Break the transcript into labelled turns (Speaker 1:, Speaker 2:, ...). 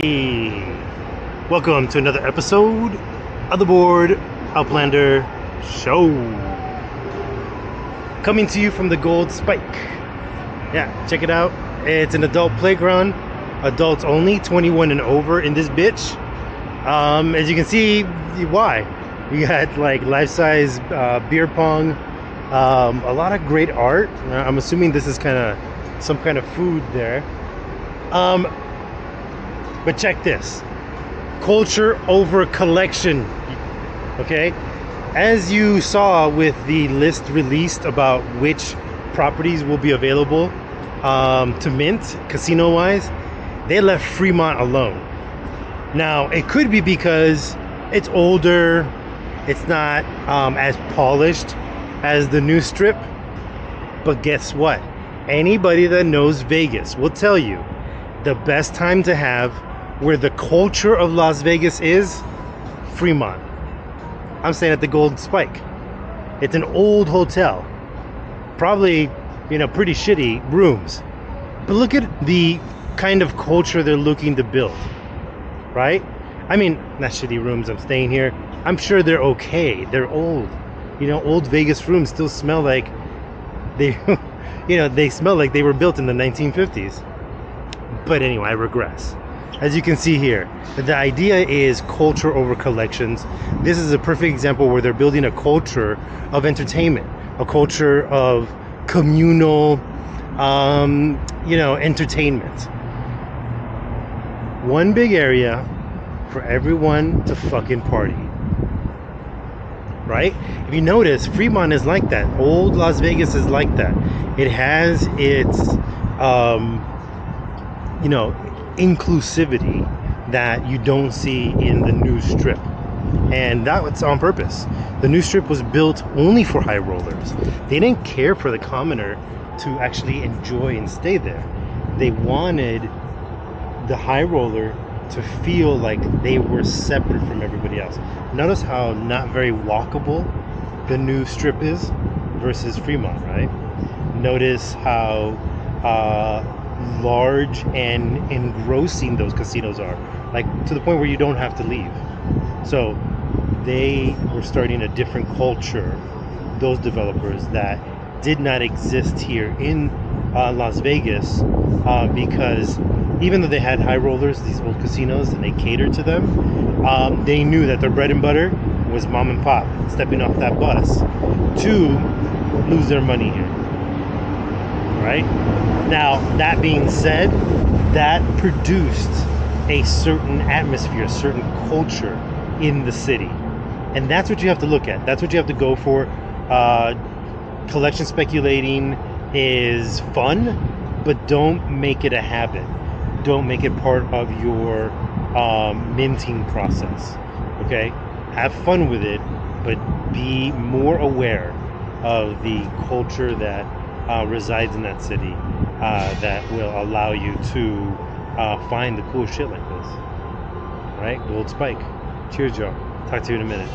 Speaker 1: Welcome to another episode of the Board Outlander Show. Coming to you from the Gold Spike. Yeah, check it out. It's an adult playground. Adults only, 21 and over in this bitch. As you can see, why? You got like life-size beer pong. A lot of great art. I'm assuming this is kind of some kind of food there. But check this. Culture over collection. Okay? As you saw with the list released about which properties will be available to mint, casino-wise, they left Fremont alone. Now, it could be because it's older, it's not as polished as the new strip. But guess what? Anybody that knows Vegas will tell you the best time to have where the culture of Las Vegas is Fremont. I'm staying at the Gold Spike. It's an old hotel, probably, you know, pretty shitty rooms, but look at the kind of culture they're looking to build, right? I mean, not shitty rooms. I'm staying here. I'm sure they're okay. They're old. You know, old Vegas rooms still smell like they you know, they smell like they were built in the 1950s. But anyway, I regress. As you can see here, the idea is culture over collections. This is a perfect example where they're building a culture of entertainment, a culture of communal, you know, entertainment. One big area for everyone to fucking party. Right? If you notice, Fremont is like that. Old Las Vegas is like that. It has its, you know, inclusivity that you don't see in the new strip, and that's on purpose. The new strip was built only for high rollers. They didn't care for the commoner to actually enjoy and stay there. They wanted the high roller to feel like they were separate from everybody else. Notice how not very walkable the new strip is versus Fremont, right? Notice how large and engrossing those casinos are, like to the point where you don't have to leave. So they were starting a different culture, those developers, that did not exist here in Las Vegas, because even though they had high rollers, these old casinos, and they catered to them, they knew that their bread and butter was mom and pop stepping off that bus to lose their money here. Right? Now, that being said, that produced a certain atmosphere, a certain culture in the city. And that's what you have to look at. That's what you have to go for. Collection speculating is fun, but don't make it a habit. Don't make it part of your minting process. Okay? Have fun with it, but be more aware of the culture that resides in that city, that will allow you to find the cool shit like this. Right? Gold Spike. Cheers, y'all. Talk to you in a minute.